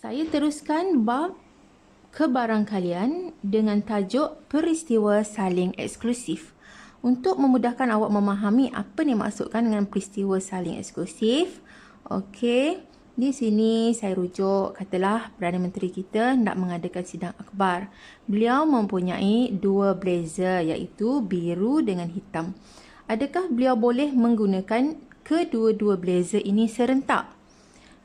Saya teruskan bab kebarangkalian dengan tajuk peristiwa saling eksklusif. Untuk memudahkan awak memahami apa yang dimaksudkan dengan peristiwa saling eksklusif, okey, di sini saya rujuk, katalah Perdana Menteri kita nak mengadakan sidang akhbar. Beliau mempunyai dua blazer iaitu biru dengan hitam. Adakah beliau boleh menggunakan kedua-dua blazer ini serentak?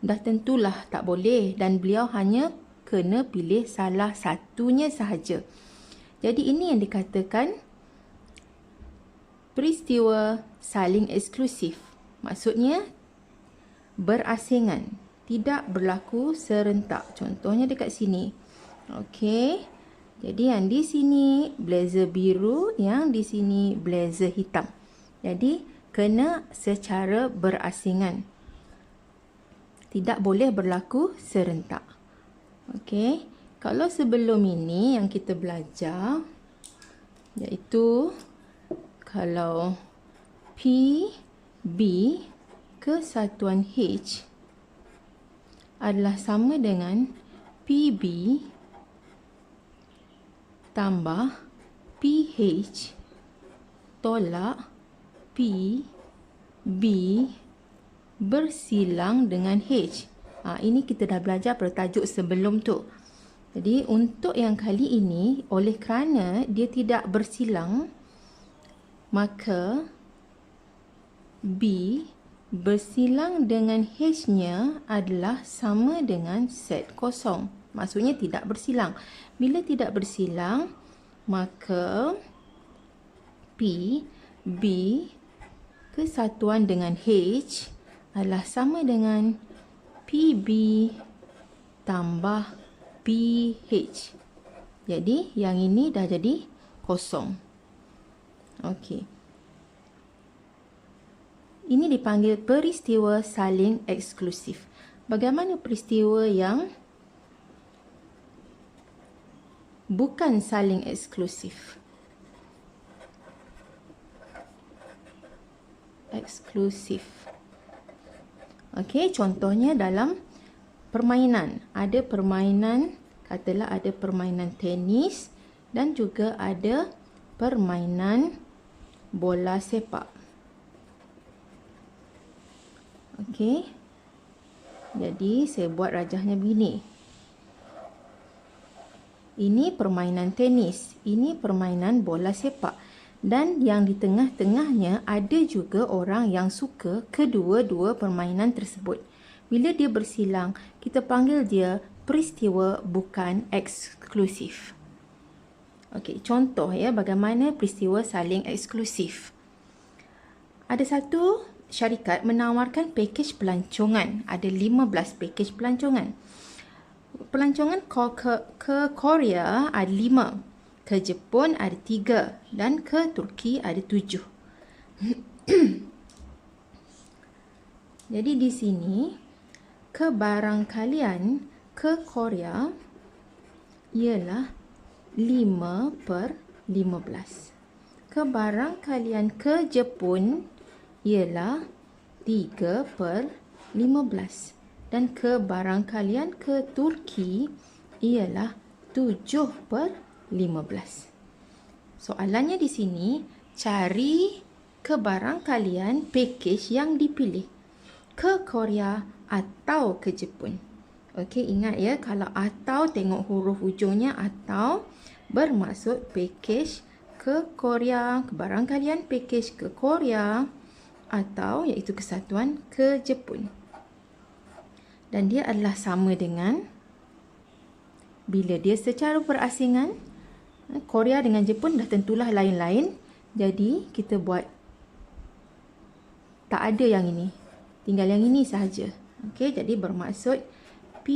Dah tentulah tak boleh dan beliau hanya kena pilih salah satunya sahaja. Jadi ini yang dikatakan peristiwa saling eksklusif. Maksudnya berasingan, tidak berlaku serentak. Contohnya dekat sini. Okey. Jadi yang di sini blazer biru, yang di sini blazer hitam. Jadi kena secara berasingan. Tidak boleh berlaku serentak. Okey. Kalau sebelum ini yang kita belajar iaitu kalau P, B kesatuan H adalah sama dengan PB tambah PH tolak PB bersilang dengan H. Ini kita dah belajar pada tajuk sebelum tu. Jadi untuk yang kali ini, oleh kerana dia tidak bersilang, maka B bersilang dengan H-nya adalah sama dengan set kosong. Maksudnya tidak bersilang. Bila tidak bersilang, maka P, B kesatuan dengan H adalah sama dengan PB tambah PH. Jadi yang ini dah jadi kosong. Okey. Ini dipanggil peristiwa saling eksklusif. Bagaimana peristiwa yang bukan saling eksklusif? Eksklusif. Okey, contohnya dalam permainan. Ada permainan, katalah ada permainan tenis dan juga ada permainan bola sepak. Okey. Jadi saya buat rajahnya begini. Ini permainan tenis, ini permainan bola sepak. Dan yang di tengah-tengahnya ada juga orang yang suka kedua-dua permainan tersebut. Bila dia bersilang, kita panggil dia peristiwa bukan eksklusif. Okey, contoh bagaimana peristiwa saling eksklusif. Ada satu syarikat menawarkan pakej pelancongan. Ada 15 pakej pelancongan. Pelancongan ke Korea ada 5. Ke Jepun ada 3 dan ke Turki ada 7. Jadi di sini kebarangkalian ke Korea ialah 5/15. Kebarangkalian ke Jepun ialah 3/15 dan kebarangkalian ke Turki ialah 7/15. Soalannya di sini, cari kebarangkalian pakej yang dipilih ke Korea atau ke Jepun. Okey, ingat kalau atau tengok huruf ujungnya atau bermaksud pakej ke Korea, kebarangkalian pakej ke Korea atau iaitu kesatuan ke Jepun. Dan dia adalah sama dengan bila dia secara berasingan, Korea dengan Jepun dah tentulah lain-lain. Jadi kita buat tak ada yang ini. Tinggal yang ini sahaja. Okey, jadi bermaksud P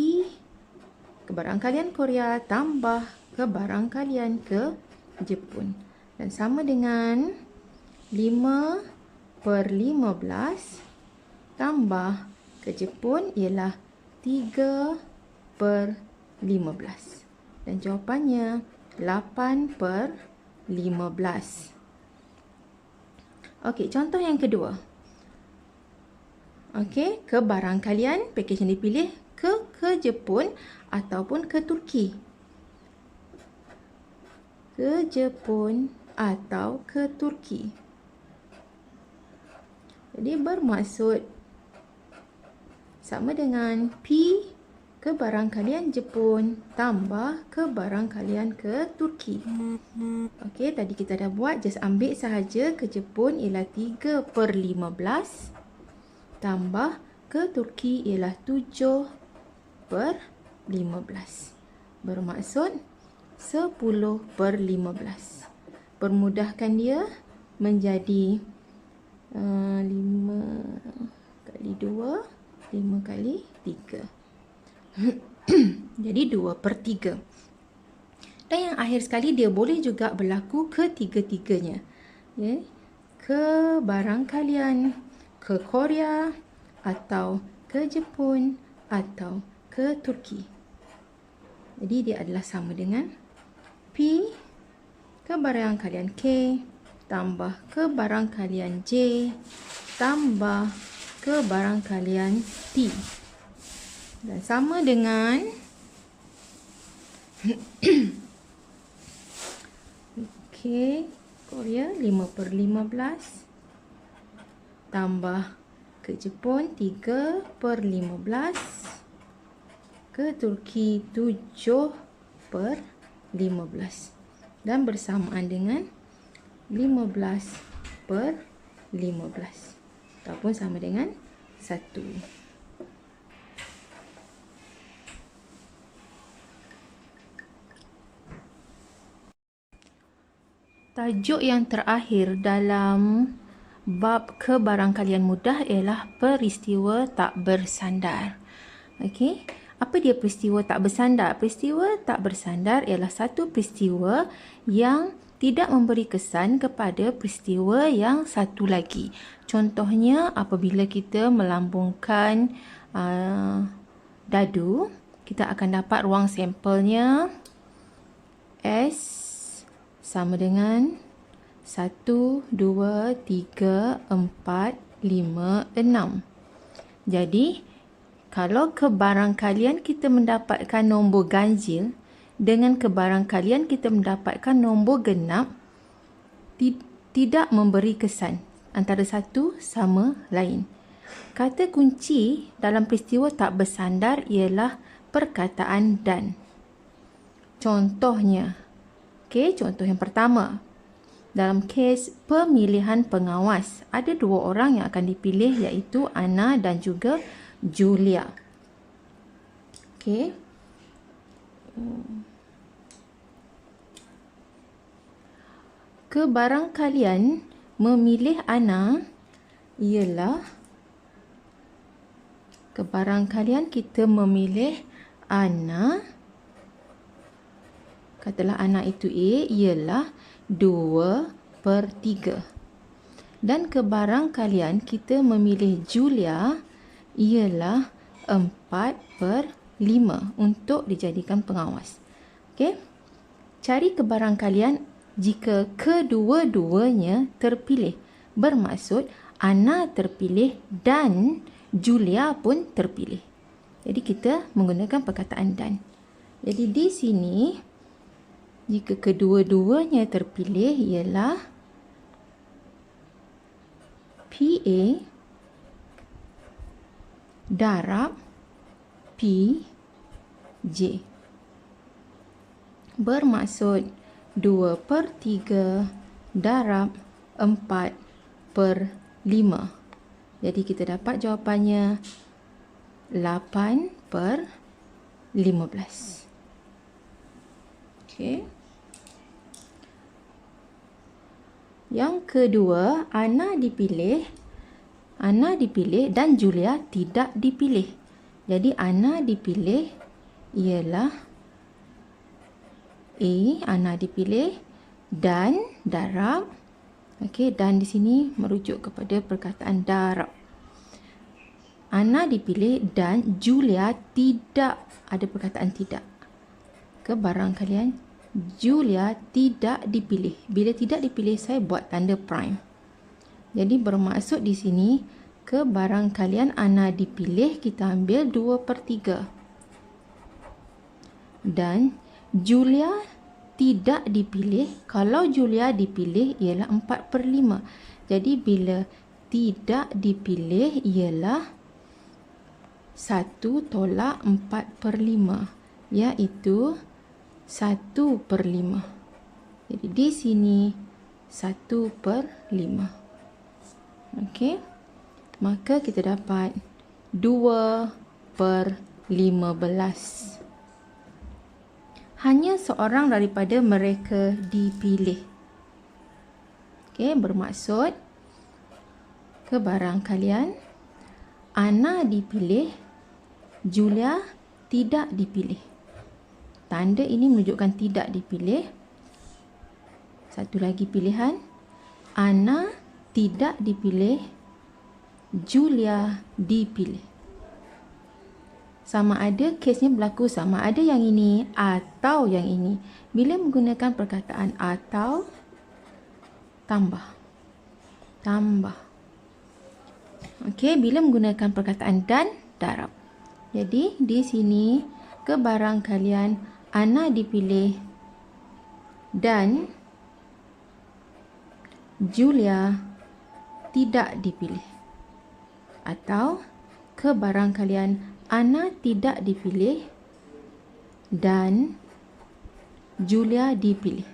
kebarangkalian Korea tambah kebarangkalian ke Jepun. Dan sama dengan 5/15 tambah ke Jepun ialah 3/15. Dan jawapannya 8/15. Okey, contoh yang kedua. Okey, kebarangkalian pakej yang dipilih ke Jepun ataupun ke Turki. Ke Jepun atau ke Turki. Jadi bermaksud sama dengan P ke barang kalian Jepun tambah ke barang kalian ke Turki. Okey, tadi kita dah buat. Just ambil sahaja ke Jepun ialah 3/15 tambah ke Turki ialah 7/15. Bermaksud 10/15. Permudahkan dia menjadi 5 kali 2, 5 kali 3. Jadi 2/3. Dan yang akhir sekali dia boleh juga berlaku ketiga-tiganya. Ya. Ke barang kalian, ke Korea atau ke Jepun atau ke Turki. Jadi dia adalah sama dengan P ke barang kalian K tambah ke barang kalian J tambah ke barang kalian T. Dan sama dengan Okey, Korea 5/15 tambah ke Jepun 3/15 ke Turki 7/15 dan bersamaan dengan 15/15 ataupun sama dengan 1. Tajuk yang terakhir dalam bab kebarangkalian mudah ialah peristiwa tak bersandar. Okey, apa dia peristiwa tak bersandar? Peristiwa tak bersandar ialah satu peristiwa yang tidak memberi kesan kepada peristiwa yang satu lagi. Contohnya apabila kita melambungkan dadu, kita akan dapat ruang sampelnya S sama dengan 1, 2, 3, 4, 5, 6. Jadi, kalau kebarangkalian kita mendapatkan nombor ganjil dengan kebarangkalian kita mendapatkan nombor genap, tidak memberi kesan antara satu sama lain. Kata kunci dalam peristiwa tak bersandar ialah perkataan dan. Contohnya, contoh yang pertama. Dalam kes pemilihan pengawas, ada 2 orang yang akan dipilih iaitu Anna dan juga Julia. Kebarangkalian memilih Anna ialah kebarangkalian kita memilih Anna, katalah Anna itu A, ialah 2/3. Dan kebarangkalian kita memilih Julia ialah 4/5 untuk dijadikan pengawas. Okey. Cari kebarangkalian jika kedua-duanya terpilih. Bermaksud Anna terpilih dan Julia pun terpilih. Jadi kita menggunakan perkataan dan. Jadi di sini jika kedua-duanya terpilih ialah PA darab PJ. Bermaksud 2/3 darab 4/5. Jadi kita dapat jawapannya 8/15. Okey. Yang kedua, Anna dipilih dan Julia tidak dipilih. Jadi Anna dipilih ialah A, Anna dipilih dan darab. Okey, dan di sini merujuk kepada perkataan darab. Anna dipilih dan Julia tidak, ada perkataan tidak. Kebarangkalian Julia tidak dipilih. Bila tidak dipilih, saya buat tanda prime. Jadi bermaksud di sini Kebarangkalian Ana dipilih, kita ambil 2/3. Dan Julia tidak dipilih. Kalau Julia dipilih ialah 4/5. Jadi bila tidak dipilih ialah 1 tolak 4/5, iaitu 1/5. Jadi di sini 1/5. Okey. Maka kita dapat 2/15. Hanya seorang daripada mereka dipilih. Okey, bermaksud kebarangkalian Ana dipilih, Julia tidak dipilih. Tanda ini menunjukkan tidak dipilih. Satu lagi pilihan, Ana tidak dipilih, Julia dipilih. Sama ada kesnya berlaku sama ada yang ini atau yang ini. Bila menggunakan perkataan atau, tambah. Okey, bila menggunakan perkataan dan, darab. Jadi di sini kebarangkalian Ana dipilih dan Julia tidak dipilih. Atau kebarangkalian Ana tidak dipilih dan Julia dipilih.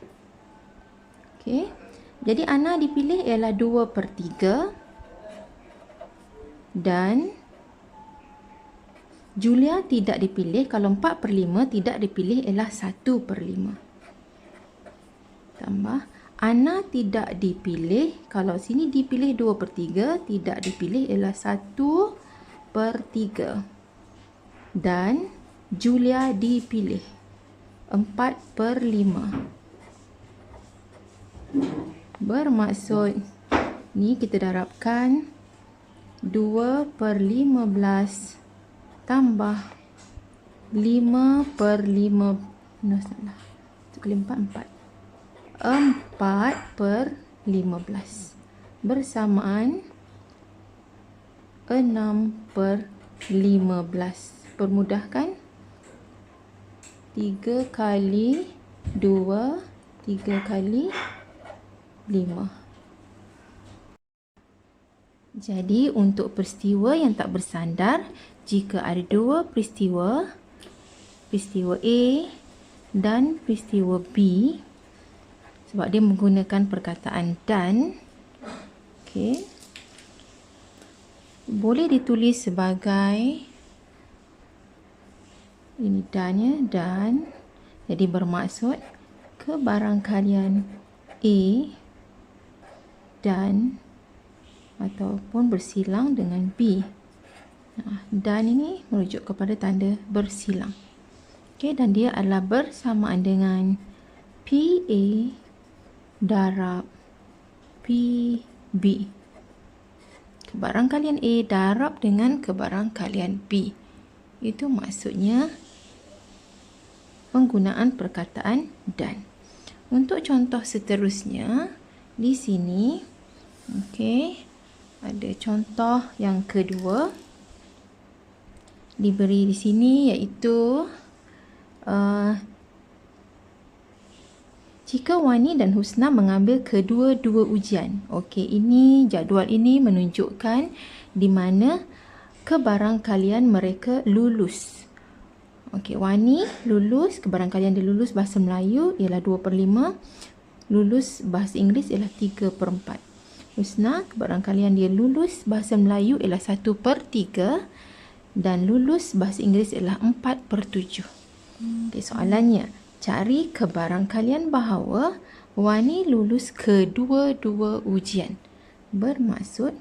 Okey. Jadi Ana dipilih ialah 2/3 dan Julia tidak dipilih. Kalau 4/5 tidak dipilih ialah 1/5. Tambah Ana tidak dipilih. Kalau sini dipilih 2/3, tidak dipilih ialah 1/3. Dan Julia dipilih 4/5. Bermaksud ni kita darabkan 2/15 tambah 5/5. Salah. 4/15 bersamaan 6/15. Permudahkan. 3 kali 2, 3 kali 5. Jadi untuk peristiwa yang tak bersandar, jika ada dua peristiwa, peristiwa A dan peristiwa B, sebab dia menggunakan perkataan dan, okey, boleh ditulis sebagai ini dannya, dan jadi bermaksud kebarangkalian A dan ataupun bersilang dengan B. Dan ini merujuk kepada tanda bersilang. Okey, dan dia adalah bersamaan dengan PA darab PB. Kebarangkalian A darab dengan kebarangkalian B. Itu maksudnya penggunaan perkataan dan. Untuk contoh seterusnya, di sini, okey, ada contoh yang kedua. Diberi di sini iaitu jika Wani dan Husna mengambil kedua-dua ujian. Okey, ini jadual ini menunjukkan di mana kebarangkalian mereka lulus. Okey, Wani lulus, kebarangkalian dia lulus bahasa Melayu ialah 2/5. Lulus bahasa Inggeris ialah 3/4. Husna, kebarangkalian dia lulus bahasa Melayu ialah 1/3 dan lulus bahasa Inggeris ialah 4/7. Okey, soalannya, cari kebarangkalian bahawa Wani lulus kedua-dua ujian. Bermaksud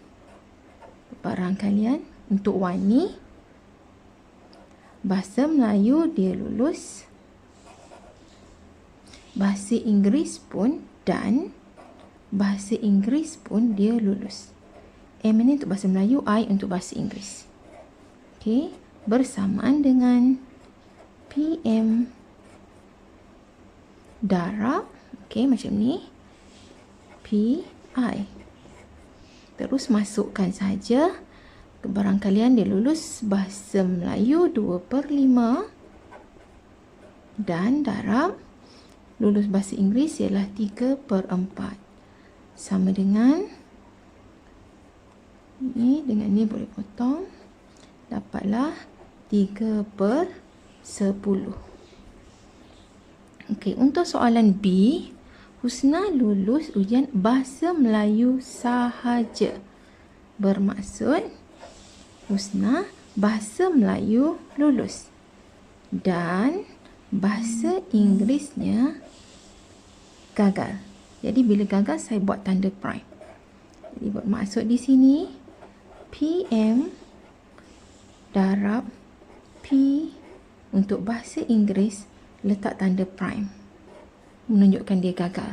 kebarangkalian untuk Wani, bahasa Melayu dia lulus, bahasa Inggeris pun, dan bahasa Inggeris pun dia lulus. M ini untuk bahasa Melayu, I untuk bahasa Inggeris. Okey, bersamaan dengan PM darab, okey, macam ni, PI. Terus masukkan saja Kebarangkalian dia lulus bahasa Melayu 2/5 dan darab lulus bahasa Inggeris ialah 3/4. Sama dengan ni, dengan ni boleh potong. Dapatlah 3/10. Okey, untuk soalan B, Husna lulus ujian bahasa Melayu sahaja. Bermaksud Husna bahasa Melayu lulus dan bahasa Inggerisnya gagal. Jadi bila gagal saya buat tanda prime. Jadi bermaksud di sini PM darab P untuk bahasa Inggeris letak tanda prime menunjukkan dia gagal.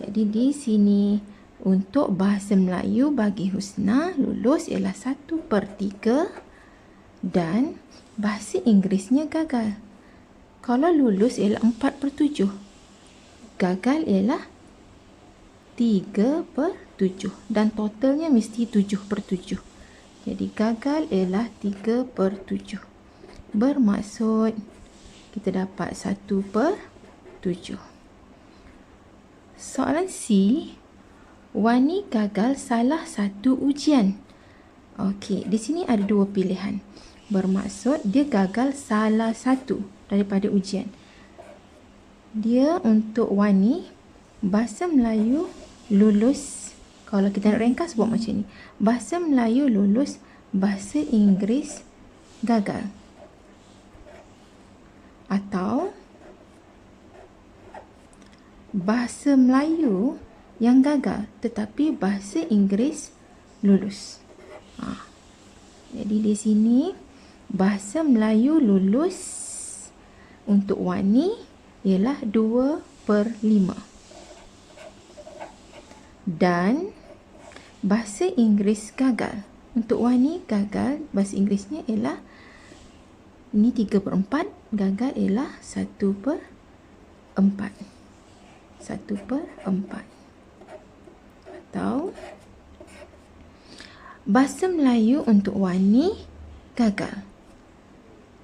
Jadi di sini untuk bahasa Melayu bagi Husna lulus ialah 1/3 dan bahasa Inggerisnya gagal. Kalau lulus ialah 4/7. Gagal ialah 3/7 dan totalnya mesti 7/7. Jadi gagal ialah 3/7. Bermaksud kita dapat 1/7. Soalan C, Wani gagal salah satu ujian. Okey, di sini ada dua pilihan. Bermaksud dia gagal salah satu daripada ujian. Dia untuk Wani bahasa Melayu lulus, kalau kita nak ringkas buat macam ni. Bahasa Melayu lulus, bahasa Inggeris gagal. Atau bahasa Melayu yang gagal tetapi bahasa Inggeris lulus. Jadi di sini bahasa Melayu lulus untuk Wani ialah 2/5. Dan bahasa Inggeris gagal. Untuk Wani gagal, bahasa Inggerisnya ialah ini 3/4, gagal ialah 1/4. 1/4. Atau bahasa Melayu untuk Wani gagal.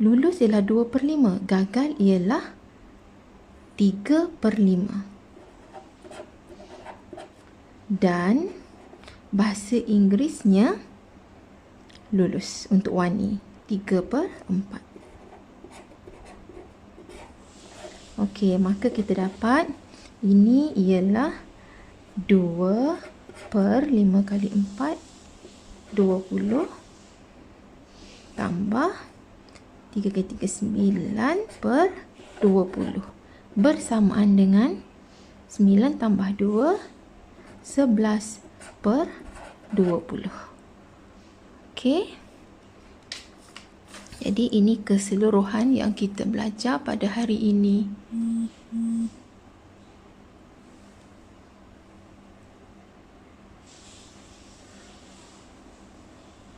Lulus ialah 2/5, gagal ialah 3/5. Dan bahasa Inggerisnya lulus untuk Wani 3/4. Okey, maka kita dapat ini ialah 2/5 kali 4, 20 tambah 3 kali 3, 9/20 bersamaan dengan 9 tambah 2, 11/20. Okey. Jadi ini keseluruhan yang kita belajar pada hari ini.